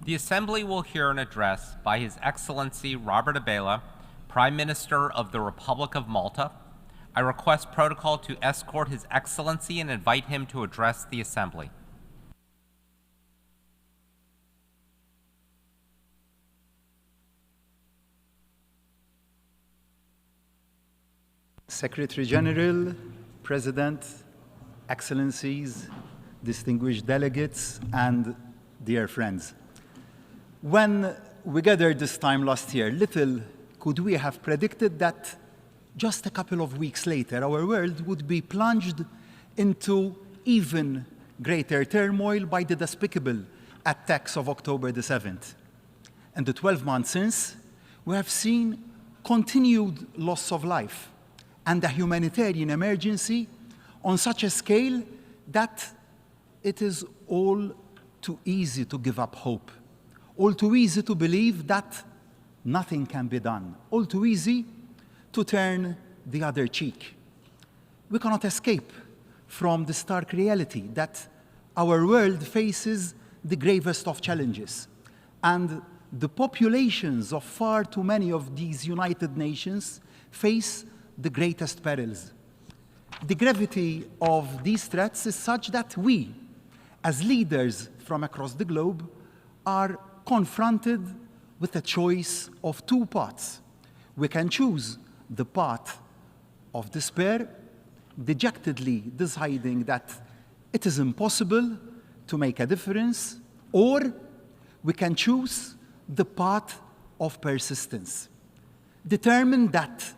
The Assembly will hear an address by His Excellency Robert Abela, Prime Minister of the Republic of Malta. I request protocol to escort His Excellency and invite him to address the Assembly. Secretary General, President, Excellencies, distinguished delegates, and dear friends. When we gathered this time last year, little could we have predicted that just a couple of weeks later, our world would be plunged into even greater turmoil by the despicable attacks of October the 7th. And the 12 months since, we have seen continued loss of life and a humanitarian emergency on such a scale that it is all too easy to give up hope, all too easy to believe that nothing can be done, all too easy to turn the other cheek. We cannot escape from the stark reality that our world faces the gravest of challenges, and the populations of far too many of these United Nations face the greatest perils. The gravity of these threats is such that we, as leaders from across the globe, are confronted with a choice of two paths. We can choose the path of despair, dejectedly deciding that it is impossible to make a difference, or we can choose the path of persistence, determined that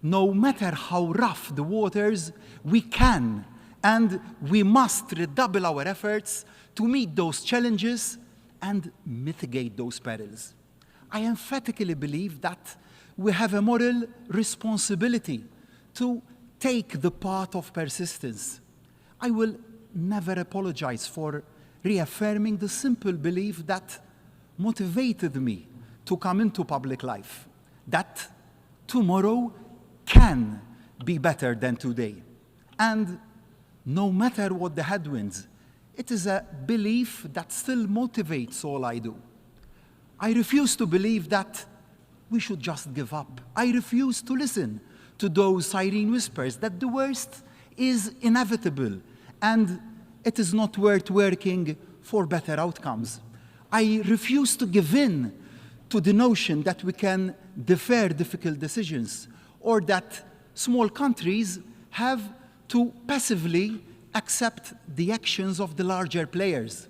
no matter how rough the waters, we can and we must redouble our efforts to meet those challenges and mitigate those perils. I emphatically believe that we have a moral responsibility to take the path of persistence. I will never apologize for reaffirming the simple belief that motivated me to come into public life, that tomorrow can be better than today. And no matter what the headwinds, it is a belief that still motivates all I do. I refuse to believe that we should just give up. I refuse to listen to those siren whispers that the worst is inevitable and it is not worth working for better outcomes. I refuse to give in to the notion that we can defer difficult decisions or that small countries have to passively accept the actions of the larger players.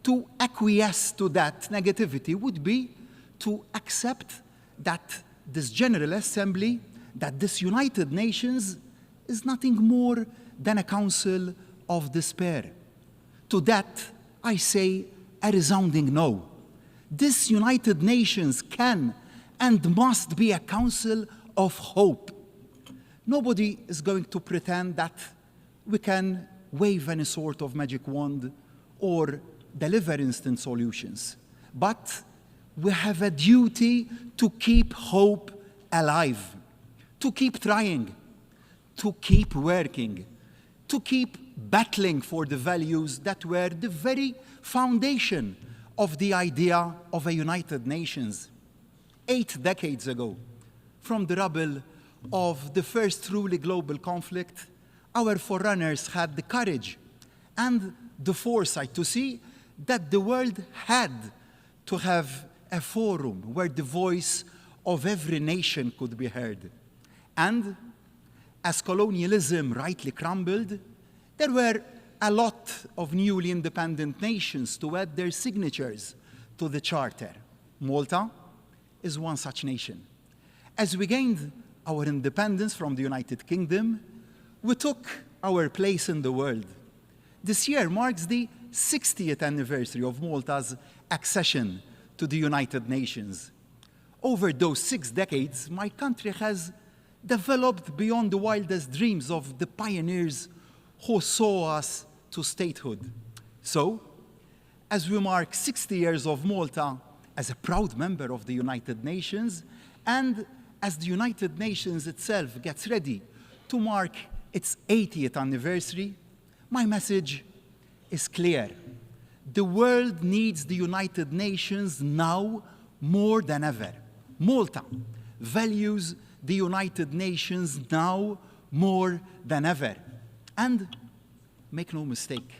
To acquiesce to that negativity would be to accept that this General Assembly, that this United Nations is nothing more than a council of despair. To that, I say a resounding no. This United Nations can and must be a council of hope. Nobody is going to pretend that we can wave any sort of magic wand or deliver instant solutions. But we have a duty to keep hope alive, to keep trying, to keep working, to keep battling for the values that were the very foundation of the idea of a United Nations. 8 decades ago, from the rubble of the first truly global conflict, our forerunners had the courage and the foresight to see that the world had to have a forum where the voice of every nation could be heard. And as colonialism rightly crumbled, there were a lot of newly independent nations to add their signatures to the charter. Malta is one such nation. As we gained our independence from the United Kingdom, we took our place in the world. This year marks the 60th anniversary of Malta's accession to the United Nations. Over those 6 decades, my country has developed beyond the wildest dreams of the pioneers who saw us to statehood. So, as we mark 60 years of Malta as a proud member of the United Nations, and as the United Nations itself gets ready to mark its 80th anniversary, my message is clear. The world needs the United Nations now more than ever. Malta values the United Nations now more than ever. And make no mistake,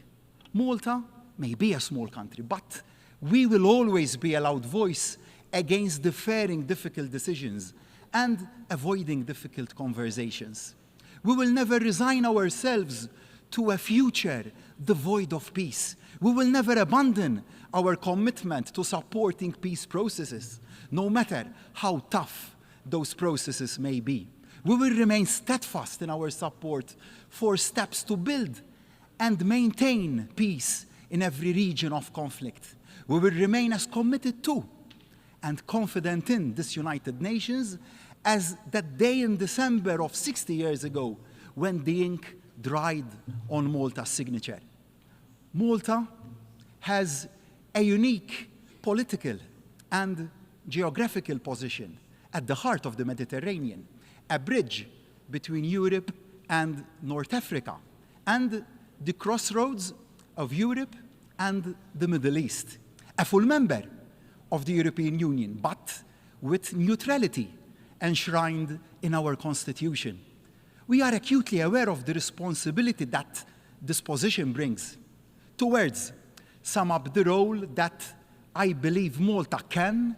Malta may be a small country, but we will always be a loud voice against deferring difficult decisions and avoiding difficult conversations. We will never resign ourselves to a future devoid of peace. We will never abandon our commitment to supporting peace processes, no matter how tough those processes may be. We will remain steadfast in our support for steps to build and maintain peace in every region of conflict. We will remain as committed to and confident in this United Nations as that day in December of 60 years ago when the ink dried on Malta's signature. Malta has a unique political and geographical position at the heart of the Mediterranean, a bridge between Europe and North Africa, and the crossroads of Europe and the Middle East. A full member of the European Union, but with neutrality enshrined in our Constitution. We are acutely aware of the responsibility that this position brings. Two words sum up the role that I believe Malta can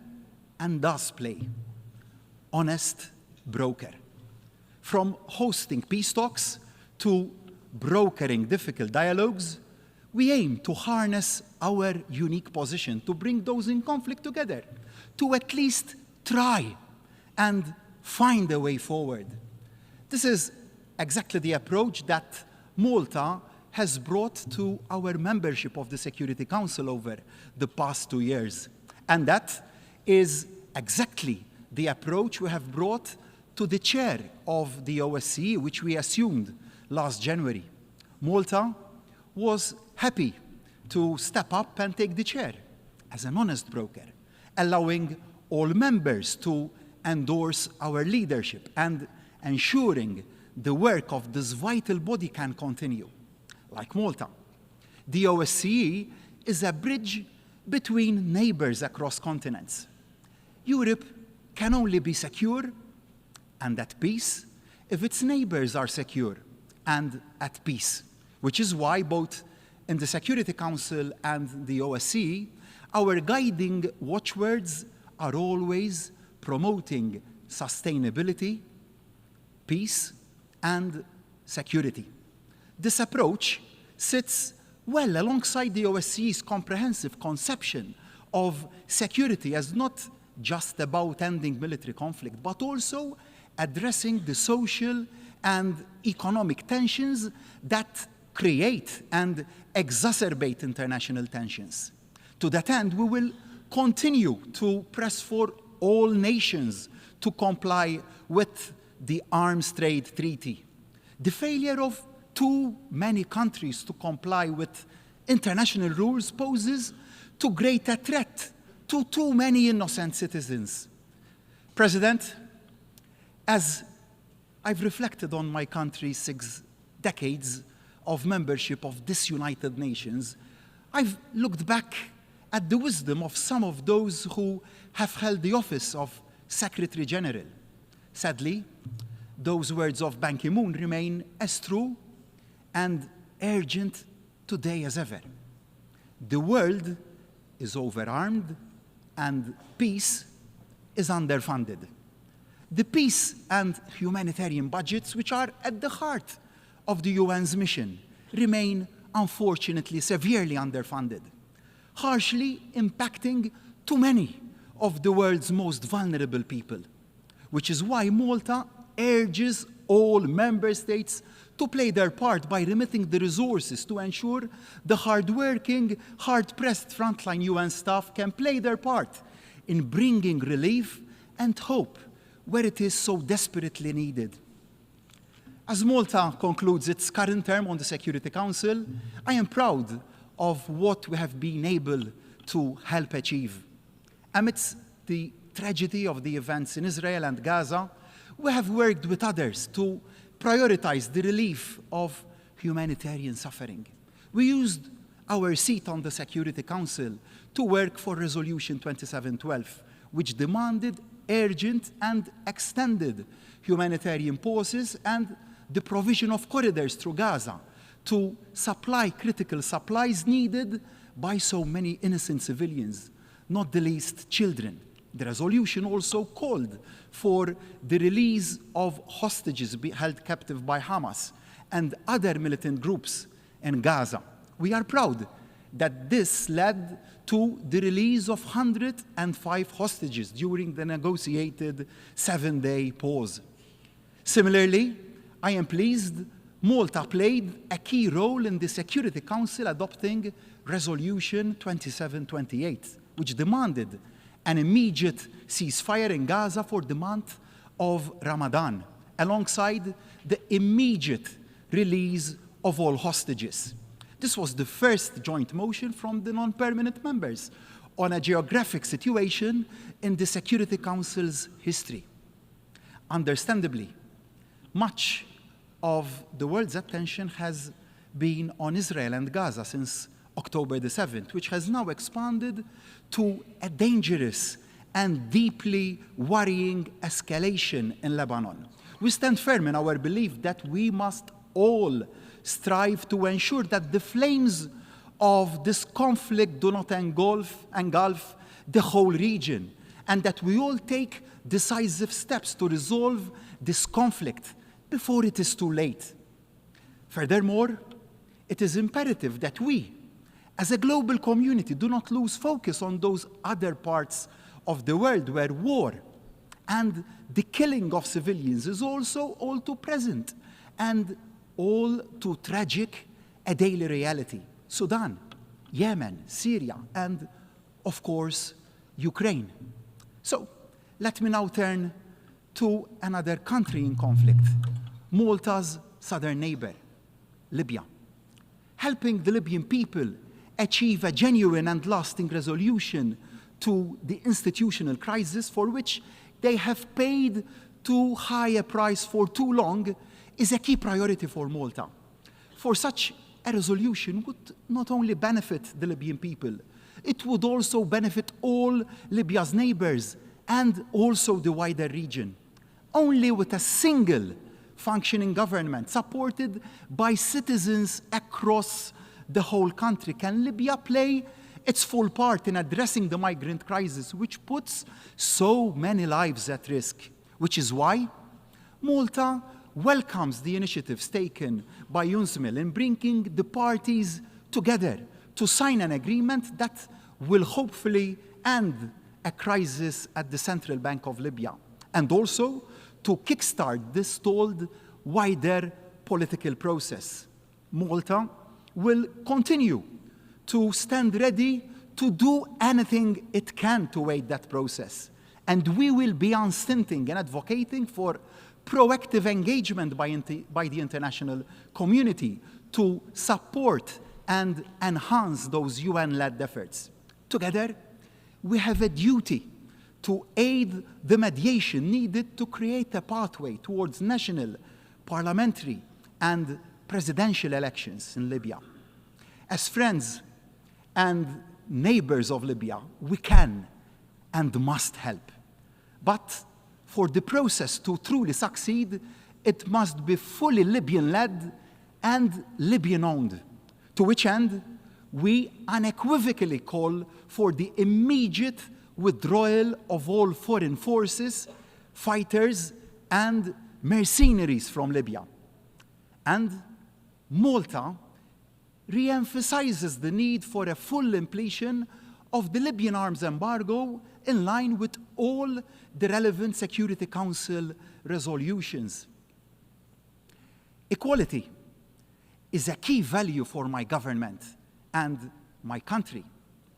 and does play: honest broker. From hosting peace talks to brokering difficult dialogues, we aim to harness our unique position to bring those in conflict together, to at least try and find a way forward. This is exactly the approach that Malta has brought to our membership of the Security Council over the past 2 years. And that is exactly the approach we have brought to the chair of the OSCE, which we assumed last January. Malta was happy to step up and take the chair as an honest broker, allowing all members to endorse our leadership and ensuring the work of this vital body can continue. Like Malta, the OSCE is a bridge between neighbors across continents. Europe can only be secure and at peace if its neighbors are secure and at peace, which is why both in the Security Council and the OSCE, our guiding watchwords are always promoting sustainability, peace, and security. This approach sits well alongside the OSCE's comprehensive conception of security as not just about ending military conflict, but also addressing the social and economic tensions that create and exacerbate international tensions. To that end, we will continue to press for all nations to comply with the Arms Trade Treaty. The failure of too many countries to comply with international rules poses too great a threat to too many innocent citizens. President, as I've reflected on my country's 6 decades of membership of this United Nations, I've looked back at the wisdom of some of those who have held the office of Secretary General. Sadly, those words of Ban Ki-moon remain as true and urgent today as ever. The world is overarmed and peace is underfunded. The peace and humanitarian budgets, which are at the heart of the UN's mission, remain unfortunately severely underfunded, harshly impacting too many of the world's most vulnerable people, which is why Malta urges all member states to play their part by remitting the resources to ensure the hard-working, hard-pressed frontline UN staff can play their part in bringing relief and hope where it is so desperately needed. As Malta concludes its current term on the Security Council, I am proud of what we have been able to help achieve. Amidst the tragedy of the events in Israel and Gaza, we have worked with others to prioritize the relief of humanitarian suffering. We used our seat on the Security Council to work for Resolution 2712, which demanded urgent and extended humanitarian pauses and the provision of corridors through Gaza to supply critical supplies needed by so many innocent civilians, not the least children. The resolution also called for the release of hostages held captive by Hamas and other militant groups in Gaza. We are proud that this led to the release of 105 hostages during the negotiated 7-day pause. Similarly, I am pleased Malta played a key role in the Security Council adopting Resolution 2728, which demanded an immediate ceasefire in Gaza for the month of Ramadan, alongside the immediate release of all hostages. This was the first joint motion from the non-permanent members on a geographic situation in the Security Council's history. Understandably, much of the world's attention has been on Israel and Gaza since October the 7th, which has now expanded to a dangerous and deeply worrying escalation in Lebanon. We stand firm in our belief that we must all strive to ensure that the flames of this conflict do not engulf the whole region, and that we all take decisive steps to resolve this conflict before it is too late. Furthermore, it is imperative that we, as a global community, do not lose focus on those other parts of the world where war and the killing of civilians is also all too present and all too tragic a daily reality. Sudan, Yemen, Syria, and, of course, Ukraine. So, let me now turn to another country in conflict, Malta's southern neighbor, Libya. Helping the Libyan people achieve a genuine and lasting resolution to the institutional crisis for which they have paid too high a price for too long is a key priority for Malta. For such a resolution would not only benefit the Libyan people, it would also benefit all Libya's neighbors and also the wider region. Only with a single functioning government supported by citizens across the whole country can Libya play its full part in addressing the migrant crisis, which puts so many lives at risk. Which is why Malta welcomes the initiatives taken by UNSMIL in bringing the parties together to sign an agreement that will hopefully end a crisis at the central bank of Libya, and also to kickstart this stalled wider political process. Malta will continue to stand ready to do anything it can to aid that process. And we will be unstinting in advocating for proactive engagement by the international community to support and enhance those UN-led efforts. Together, we have a duty to aid the mediation needed to create a pathway towards national, parliamentary, and presidential elections in Libya. As friends and neighbors of Libya, we can and must help. But for the process to truly succeed, it must be fully Libyan-led and Libyan-owned, to which end we unequivocally call for the immediate withdrawal of all foreign forces, fighters, and mercenaries from Libya. And Malta re-emphasizes the need for a full completion of the Libyan arms embargo in line with all the relevant Security Council resolutions. Equality is a key value for my government and my country,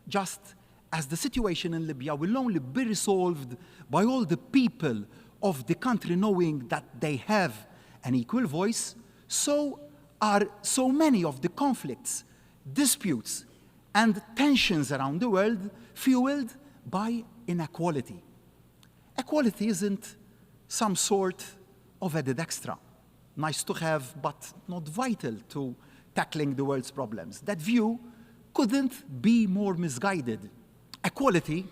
just as the situation in Libya will only be resolved by all the people of the country knowing that they have an equal voice, so are so many of the conflicts, disputes, and tensions around the world fueled by inequality. Equality isn't some sort of added extra, nice to have, but not vital to tackling the world's problems. That view couldn't be more misguided. Equality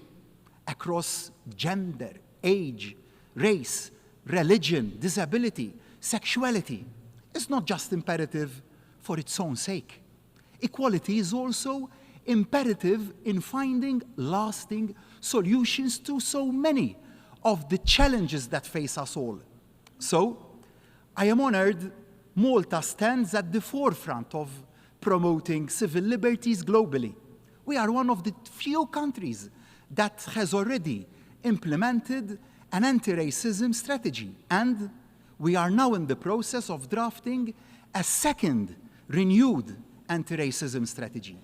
across gender, age, race, religion, disability, sexuality is not just imperative for its own sake. Equality is also imperative in finding lasting solutions to so many of the challenges that face us all. So, I am honored Malta stands at the forefront of promoting civil liberties globally. We are one of the few countries that has already implemented an anti-racism strategy, and we are now in the process of drafting a second renewed anti-racism strategy.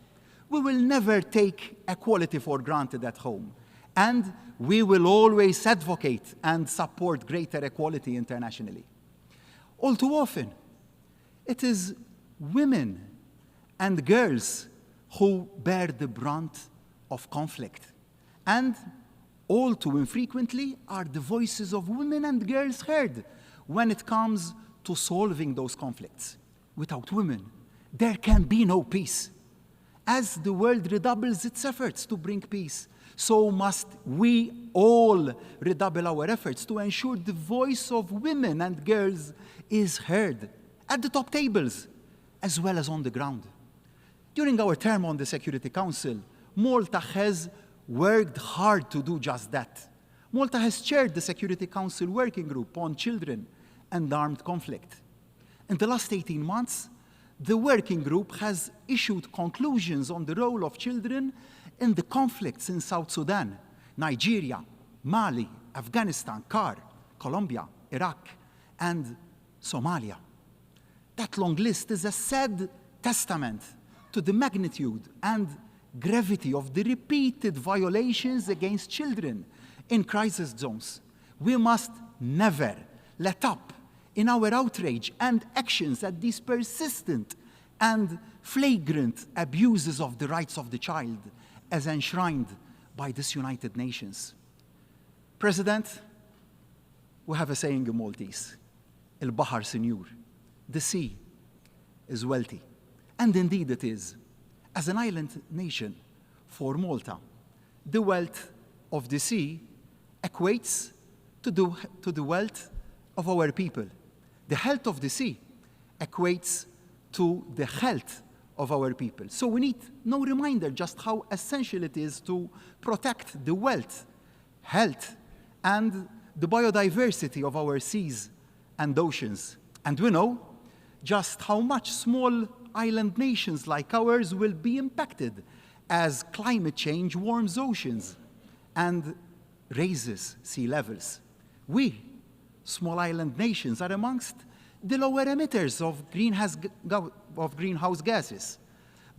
We will never take equality for granted at home, and we will always advocate and support greater equality internationally. All too often, it is women and girls who bear the brunt of conflict, and all too infrequently are the voices of women and girls heard when it comes to solving those conflicts. Without women, there can be no peace. As the world redoubles its efforts to bring peace, so must we all redouble our efforts to ensure the voice of women and girls is heard at the top tables as well as on the ground. During our term on the Security Council, Malta has worked hard to do just that. Malta has chaired the Security Council Working Group on Children and Armed Conflict. In the last 18 months, the working group has issued conclusions on the role of children in the conflicts in South Sudan, Nigeria, Mali, Afghanistan, CAR, Colombia, Iraq, and Somalia. That long list is a sad testament to the magnitude and gravity of the repeated violations against children in crisis zones. We must never let up in our outrage and actions at these persistent and flagrant abuses of the rights of the child as enshrined by this United Nations. President, we have a saying in Maltese, "Il-Bahar Sinjur," the sea is wealthy. And indeed it is. As an island nation for Malta, the wealth of the sea equates to the wealth of our people. The health of the sea equates to the health of our people. So we need no reminder just how essential it is to protect the wealth, health, and the biodiversity of our seas and oceans. And we know just how much small island nations like ours will be impacted as climate change warms oceans and raises sea levels. We, small island nations, are amongst the lower emitters of greenhouse gases.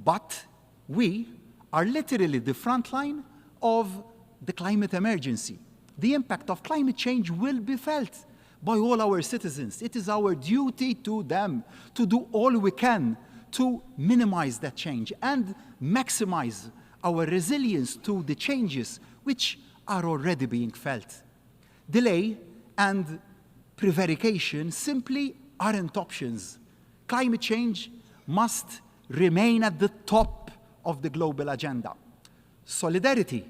But we are literally the front line of the climate emergency. The impact of climate change will be felt by all our citizens. It is our duty to them to do all we can to minimize that change and maximize our resilience to the changes which are already being felt. Delay and prevarication simply aren't options. Climate change must remain at the top of the global agenda. Solidarity,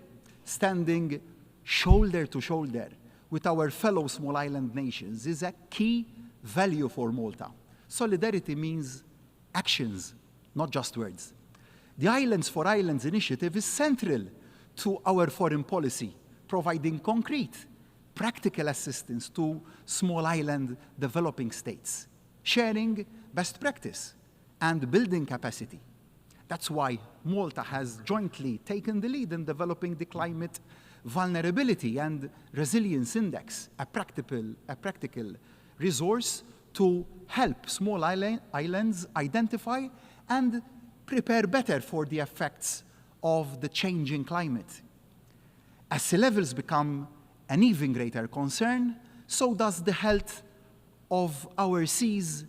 standing shoulder to shoulder with our fellow small island nations, is a key value for Malta. Solidarity means actions, not just words. The Islands for Islands initiative is central to our foreign policy, providing concrete, practical assistance to small island developing states, sharing best practice and building capacity. That's why Malta has jointly taken the lead in developing the Climate Vulnerability and Resilience Index, a practical resource to help small islands identify and prepare better for the effects of the changing climate. As sea levels become an even greater concern, so does the health of our seas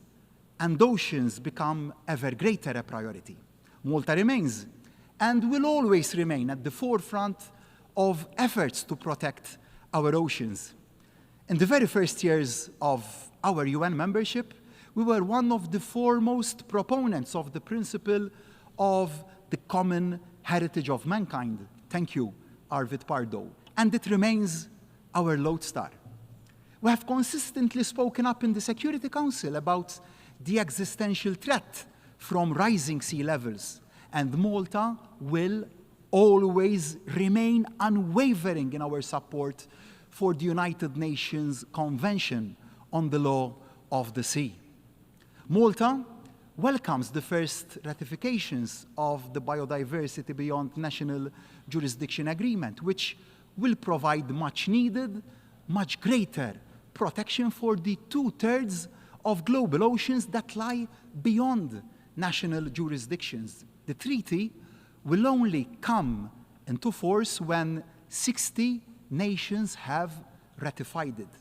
and oceans become ever greater a priority. Malta remains and will always remain at the forefront of efforts to protect our oceans. In the very first years of our UN membership, we were one of the foremost proponents of the principle of the common heritage of mankind. Thank you, Arvid Pardo. And it remains our lodestar. We have consistently spoken up in the Security Council about the existential threat from rising sea levels, and Malta will always remain unwavering in our support for the United Nations Convention on the Law of the Sea. Malta welcomes the first ratifications of the Biodiversity Beyond National Jurisdiction Agreement, which will provide much needed, much greater protection for the 2/3 of global oceans that lie beyond national jurisdictions. The treaty will only come into force when 60 nations have ratified it.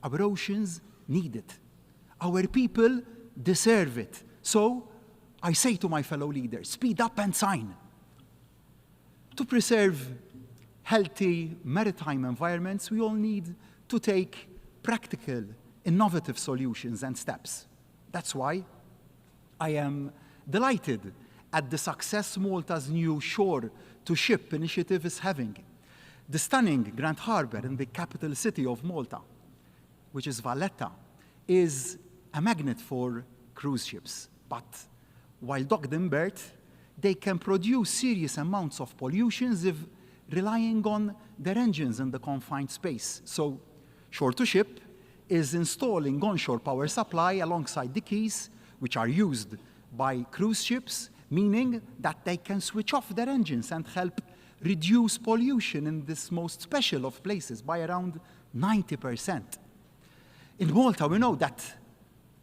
Our oceans need it. Our people deserve it. So I say to my fellow leaders, speed up and sign. To preserve healthy maritime environments, we all need to take practical, innovative solutions and steps. That's why I am delighted at the success Malta's new shore-to-ship initiative is having. The stunning Grand Harbour in the capital city of Malta, which is Valletta, is a magnet for cruise ships. But while docked in berth, they can produce serious amounts of pollutions if relying on their engines in the confined space. So shore-to-ship is installing onshore power supply alongside the quays, which are used by cruise ships, meaning that they can switch off their engines and help reduce pollution in this most special of places by around 90%. In Malta, we know that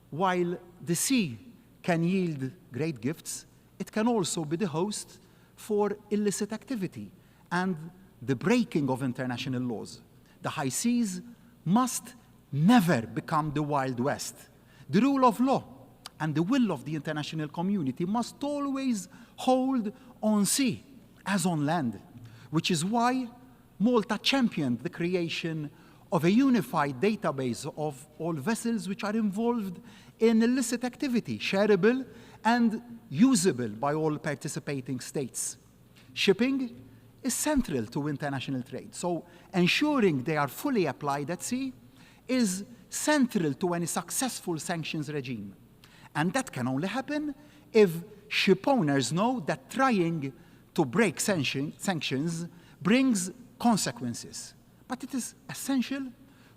while the sea can yield great gifts, it can also be the host for illicit activity and the breaking of international laws. The high seas must never become the Wild West. The rule of law and the will of the international community must always hold on sea as on land, which is why Malta championed the creation of a unified database of all vessels which are involved in illicit activity, shareable and usable by all participating states. Shipping is central to international trade, so ensuring they are fully applied at sea is central to any successful sanctions regime. And that can only happen if ship owners know that trying to break sanctions brings consequences. But it is essential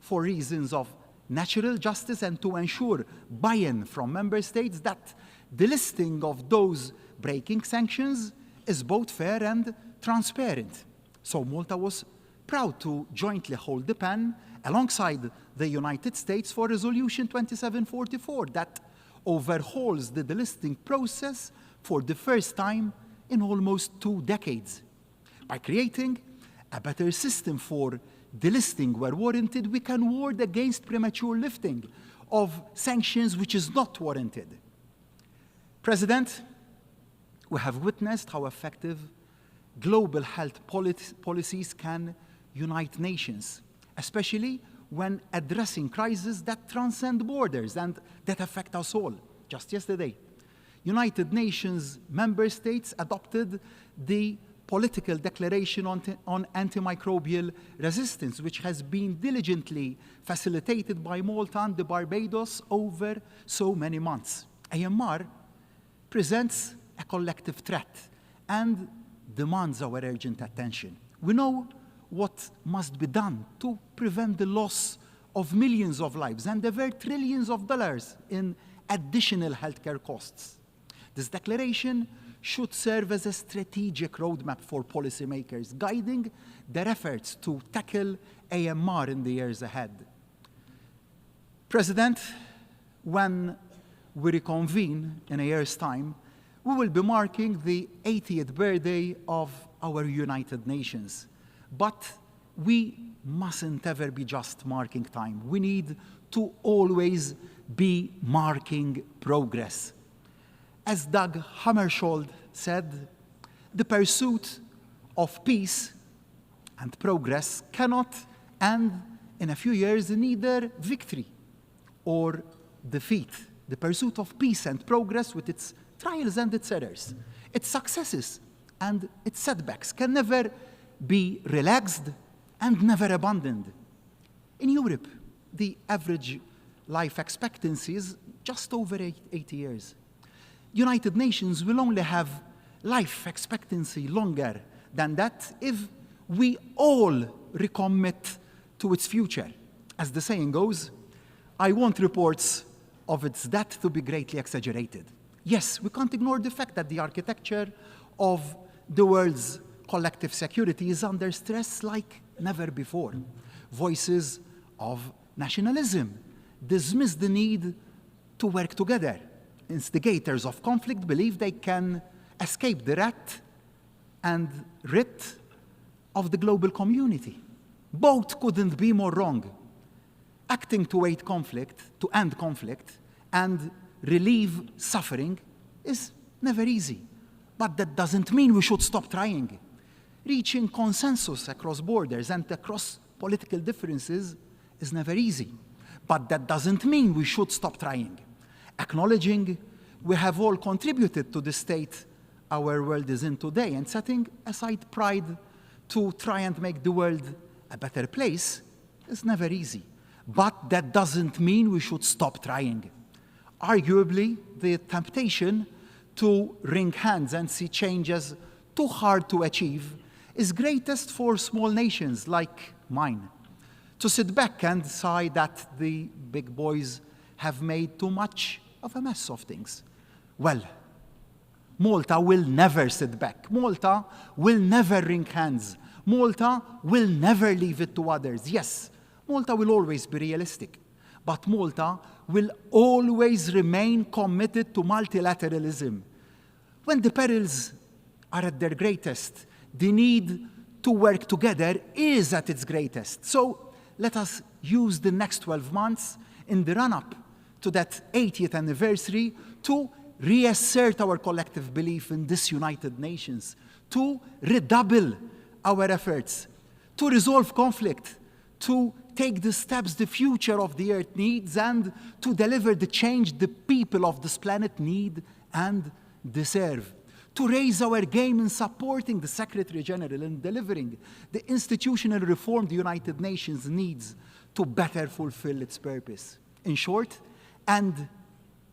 for reasons of natural justice and to ensure buy-in from member states that the listing of those breaking sanctions is both fair and transparent. So Malta was proud to jointly hold the pen alongside the United States for Resolution 2744 that overhauls the delisting process for the first time in almost 2 decades. By creating a better system for delisting where warranted, we can ward against premature lifting of sanctions which is not warranted. President, we have witnessed how effective global health policies can unite nations, especially when addressing crises that transcend borders and that affect us all. Just yesterday, United Nations member states adopted the political declaration on antimicrobial resistance, which has been diligently facilitated by Malta and the Barbados over so many months. AMR presents a collective threat and demands our urgent attention. We know what must be done to prevent the loss of millions of lives and avert trillions of dollars in additional healthcare costs. This declaration should serve as a strategic roadmap for policymakers, guiding their efforts to tackle AMR in the years ahead. President, when we reconvene in a year's time, we will be marking the 80th birthday of our United Nations. But we mustn't ever be just marking time. We need to always be marking progress. As Dag Hammarskjöld said, the pursuit of peace and progress cannot end in a few years in either victory or defeat. The pursuit of peace and progress with its trials and its errors, its successes and its setbacks can never be relaxed and never abandoned. In Europe, the average life expectancy is just over 80 years. United Nations will only have life expectancy longer than that if we all recommit to its future. As the saying goes, I want reports of its death to be greatly exaggerated. Yes, we can't ignore the fact that the architecture of the world's collective security is under stress like never before. Voices of nationalism dismiss the need to work together. Instigators of conflict believe they can escape the rat and writ of the global community. Both couldn't be more wrong. Acting to end conflict, and relieve suffering is never easy. But that doesn't mean we should stop trying. Reaching consensus across borders and across political differences is never easy. But that doesn't mean we should stop trying. Acknowledging we have all contributed to the state our world is in today and setting aside pride to try and make the world a better place is never easy. But that doesn't mean we should stop trying. Arguably, the temptation to wring hands and see change as too hard to achieve is greatest for small nations like mine. To sit back and sigh that the big boys have made too much of a mess of things. Well, Malta will never sit back. Malta will never wring hands. Malta will never leave it to others. Yes, Malta will always be realistic, but Malta will always remain committed to multilateralism. When the perils are at their greatest, the need to work together is at its greatest. So let us use the next 12 months in the run-up to that 80th anniversary to reassert our collective belief in this United Nations, to redouble our efforts, to resolve conflict, to take the steps the future of the Earth needs, and to deliver the change the people of this planet need and deserve. To raise our game in supporting the Secretary General and delivering the institutional reform the United Nations needs to better fulfill its purpose. In short, and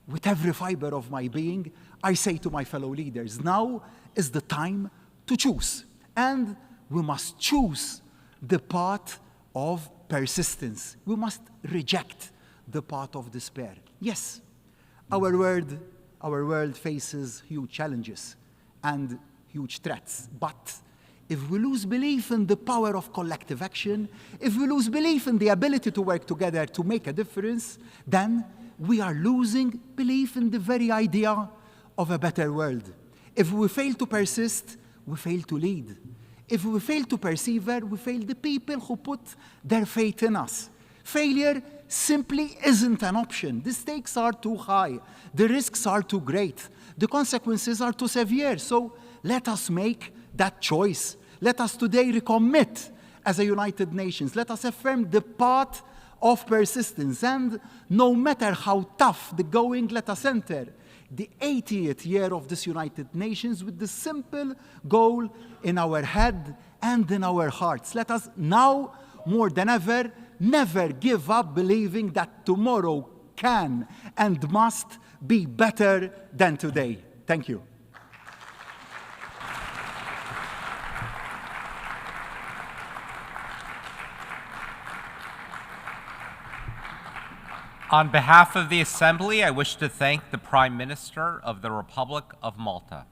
with every fiber of my being, I say to my fellow leaders, now is the time to choose. And we must choose the path of persistence. We must reject the path of despair. Yes, our world faces huge challenges and huge threats. But if we lose belief in the power of collective action, if we lose belief in the ability to work together to make a difference, then we are losing belief in the very idea of a better world. If we fail to persist, we fail to lead. If we fail to persevere, we fail the people who put their faith in us. Failure simply isn't an option. The stakes are too high. The risks are too great. The consequences are too severe. So let us make that choice. Let us today recommit as a United Nations. Let us affirm the path of persistence. And no matter how tough the going, let us enter the 80th year of this United Nations with the simple goal in our head and in our hearts. Let us now, more than ever, never give up believing that tomorrow can and must be better than today. Thank you. On behalf of the Assembly, I wish to thank the Prime Minister of the Republic of Malta.